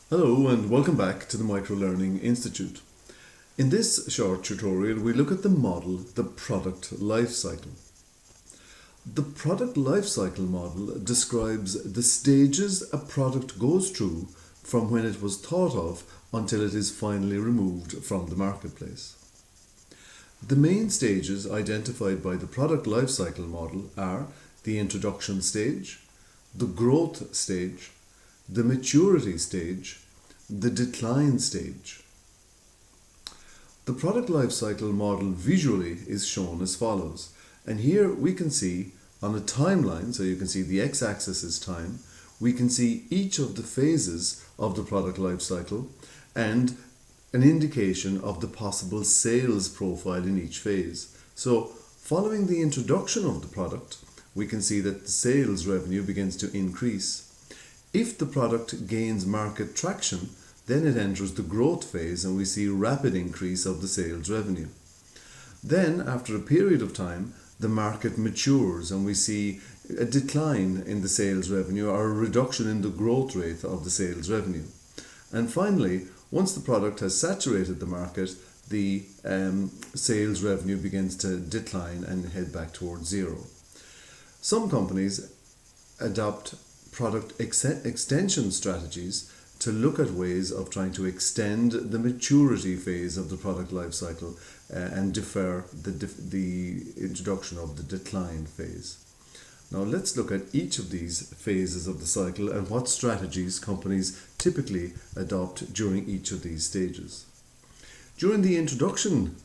Hello and welcome back to the Microlearning Institute. In this short tutorial we look at the model, the product life cycle. The product life cycle model describes the stages a product goes through from when it was thought of until it is finally removed from the marketplace. The main stages identified by the product life cycle model are the introduction stage, the growth stage, the maturity stage, the decline stage. The product life cycle model visually is shown as follows. And here we can see on a timeline, so you can see the x-axis is time, we can see each of the phases of the product life cycle and an indication of the possible sales profile in each phase. So following the introduction of the product, we can see that the sales revenue begins to increase. If the product gains market traction, then it enters the growth phase and we see rapid increase of the sales revenue. Then, after a period of time, the market matures and we see a decline in the sales revenue or a reduction in the growth rate of the sales revenue. And finally, once the product has saturated the market, the sales revenue begins to decline and head back towards zero. Some companies adopt product extension strategies to look at ways of trying to extend the maturity phase of the product life cycle and defer the introduction of the decline phase. Now let's look at each of these phases of the cycle and what strategies companies typically adopt during each of these stages. During the introduction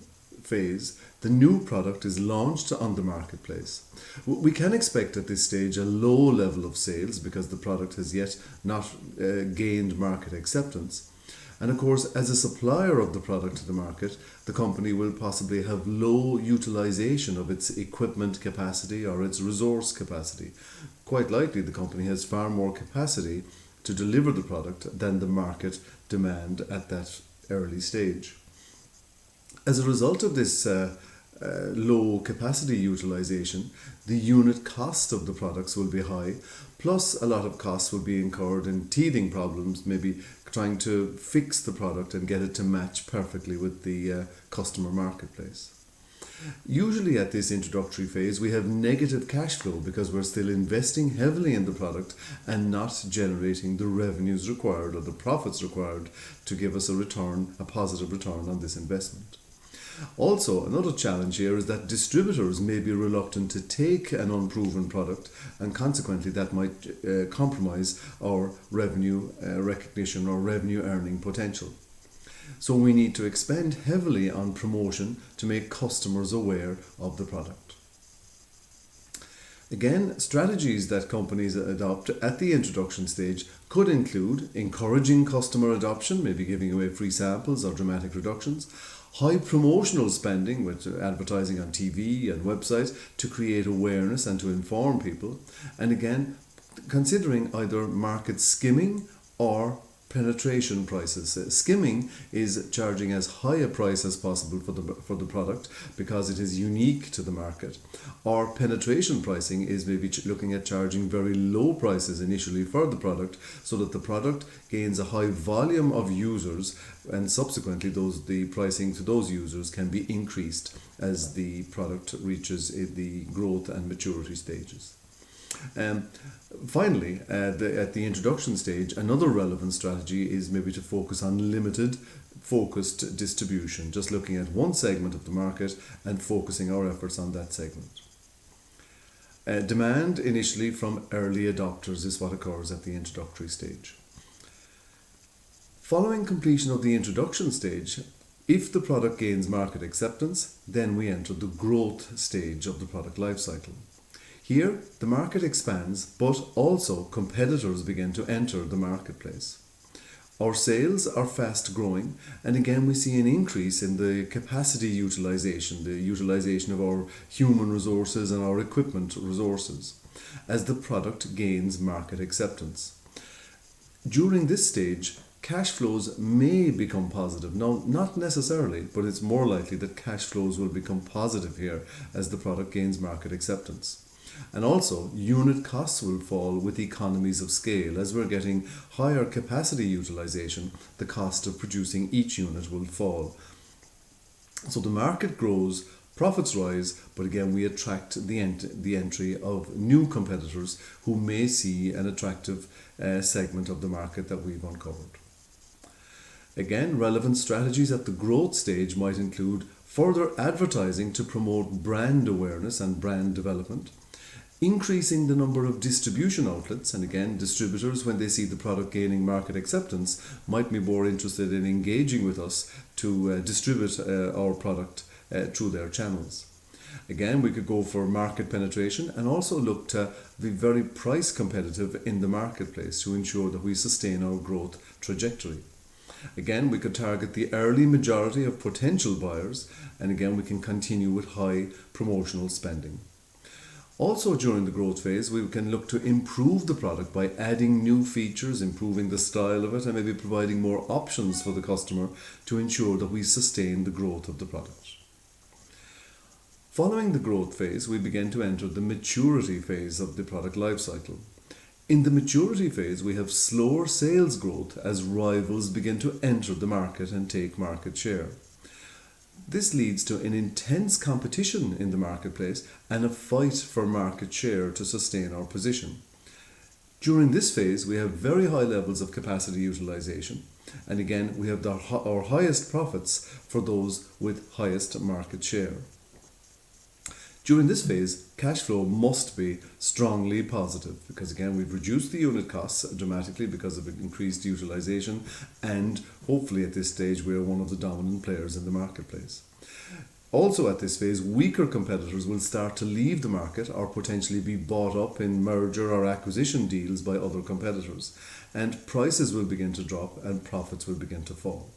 phase, the new product is launched on the marketplace. We can expect at this stage a low level of sales because the product has yet not gained market acceptance. And of course, as a supplier of the product to the market, the company will possibly have low utilization of its equipment capacity or its resource capacity. Quite likely the company has far more capacity to deliver the product than the market demand at that early stage. As a result of this low capacity utilization, the unit cost of the products will be high, plus a lot of costs will be incurred in teething problems, maybe trying to fix the product and get it to match perfectly with the customer marketplace. Usually at this introductory phase we have negative cash flow because we're still investing heavily in the product and not generating the revenues required or the profits required to give us a positive return on this investment. Also, another challenge here is that distributors may be reluctant to take an unproven product, and consequently that might compromise our revenue recognition or revenue earning potential. So we need to expend heavily on promotion to make customers aware of the product. Again, strategies that companies adopt at the introduction stage could include encouraging customer adoption, maybe giving away free samples or dramatic reductions, high promotional spending with advertising on TV and websites to create awareness and to inform people, and again, considering either market skimming or penetration prices. Skimming is charging as high a price as possible for the product because it is unique to the market. Or penetration pricing is maybe looking at charging very low prices initially for the product so that the product gains a high volume of users and subsequently the pricing to those users can be increased as the product reaches the growth and maturity stages. Finally, at the introduction stage, another relevant strategy is maybe to focus on limited, focused distribution, just looking at one segment of the market and focusing our efforts on that segment. Demand initially from early adopters is what occurs at the introductory stage. Following completion of the introduction stage, if the product gains market acceptance, then we enter the growth stage of the product life cycle. Here, the market expands, but also competitors begin to enter the marketplace. Our sales are fast growing, and again we see an increase in the capacity utilization, the utilization of our human resources and our equipment resources, as the product gains market acceptance. During this stage, cash flows may become positive. Now, not necessarily, but it's more likely that cash flows will become positive here as the product gains market acceptance. And also, unit costs will fall with economies of scale. As we're getting higher capacity utilization, the cost of producing each unit will fall. So the market grows, profits rise, but again we attract the entry of new competitors who may see an attractive segment of the market that we've uncovered. Again, relevant strategies at the growth stage might include further advertising to promote brand awareness and brand development, increasing the number of distribution outlets, and again, distributors, when they see the product gaining market acceptance, might be more interested in engaging with us to distribute our product through their channels. Again, we could go for market penetration and also look to be very price competitive in the marketplace to ensure that we sustain our growth trajectory. Again, we could target the early majority of potential buyers, and again, we can continue with high promotional spending. Also, during the growth phase, we can look to improve the product by adding new features, improving the style of it, and maybe providing more options for the customer to ensure that we sustain the growth of the product. Following the growth phase, we begin to enter the maturity phase of the product life cycle. In the maturity phase, we have slower sales growth as rivals begin to enter the market and take market share. This leads to an intense competition in the marketplace and a fight for market share to sustain our position. During this phase, we have very high levels of capacity utilization, and again, we have our highest profits for those with highest market share. During this phase, cash flow must be strongly positive because again, we've reduced the unit costs dramatically because of increased utilization, and hopefully at this stage we are one of the dominant players in the marketplace. Also at this phase, weaker competitors will start to leave the market or potentially be bought up in merger or acquisition deals by other competitors, and prices will begin to drop and profits will begin to fall.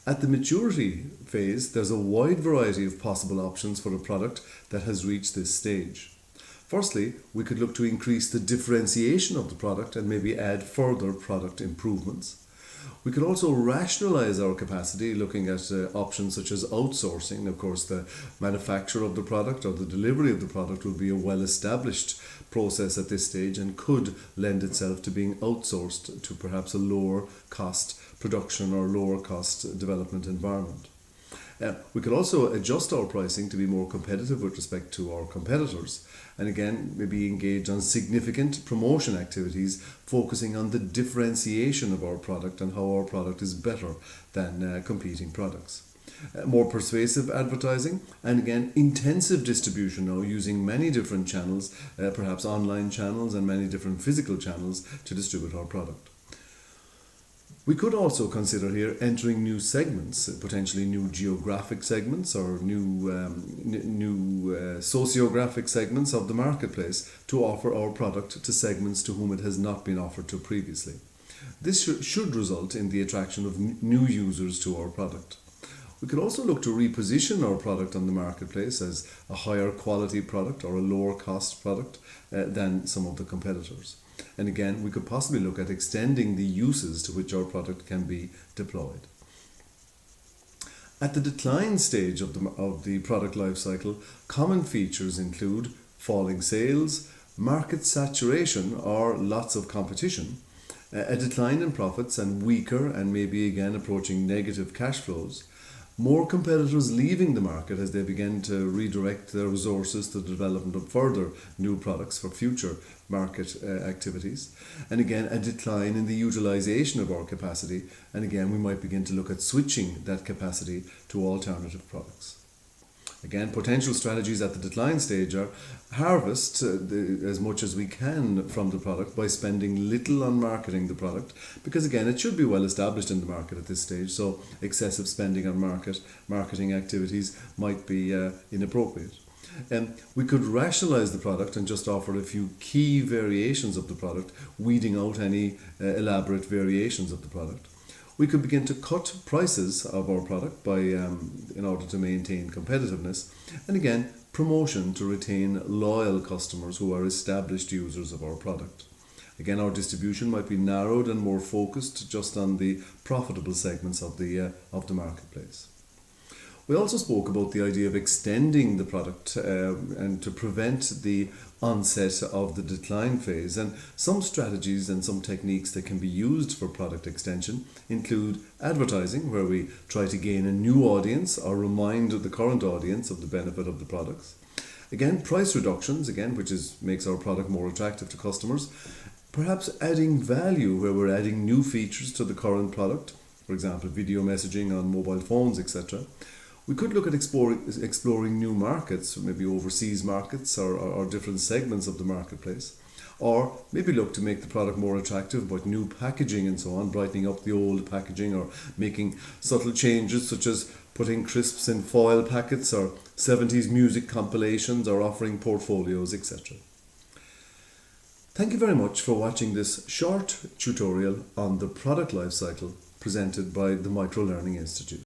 At the maturity phase, there's a wide variety of possible options for a product that has reached this stage. Firstly, we could look to increase the differentiation of the product and maybe add further product improvements. We could also rationalize our capacity, looking at options such as outsourcing. Of course, the manufacture of the product or the delivery of the product will be a well-established process at this stage and could lend itself to being outsourced to perhaps a lower cost production or lower cost development environment. We could also adjust our pricing to be more competitive with respect to our competitors, and again maybe engage on significant promotion activities focusing on the differentiation of our product and how our product is better than competing products. More persuasive advertising, and again intensive distribution now, using many different channels, perhaps online channels and many different physical channels to distribute our product. We could also consider here entering new segments, potentially new geographic segments or new sociographic segments of the marketplace to offer our product to segments to whom it has not been offered to previously. This should result in the attraction of new users to our product. We could also look to reposition our product on the marketplace as a higher quality product or a lower cost product than some of the competitors. And again, we could possibly look at extending the uses to which our product can be deployed. At the decline stage of the product life cycle, common features include falling sales, market saturation or lots of competition, a decline in profits and weaker and maybe again approaching negative cash flows, more competitors leaving the market as they begin to redirect their resources to the development of further new products for future market activities, and again a decline in the utilization of our capacity, and again we might begin to look at switching that capacity to alternative products. Again, potential strategies at the decline stage are harvest as much as we can from the product by spending little on marketing the product, because again it should be well established in the market at this stage, so excessive spending on marketing activities might be inappropriate. We could rationalize the product and just offer a few key variations of the product, weeding out any elaborate variations of the product. We could begin to cut prices of our product by, in order to maintain competitiveness, and again, promotion to retain loyal customers who are established users of our product. Again, our distribution might be narrowed and more focused just on the profitable segments of the marketplace. We also spoke about the idea of extending the product and to prevent the onset of the decline phase. And some strategies and some techniques that can be used for product extension include advertising, where we try to gain a new audience or remind the current audience of the benefit of the products. Again, price reductions, which makes our product more attractive to customers. Perhaps adding value, where we're adding new features to the current product, for example, video messaging on mobile phones, etc. We could look at exploring new markets, maybe overseas markets or different segments of the marketplace. Or maybe look to make the product more attractive by new packaging and so on, brightening up the old packaging or making subtle changes such as putting crisps in foil packets or 70s music compilations or offering portfolios, etc. Thank you very much for watching this short tutorial on the product lifecycle presented by the Microlearning Institute.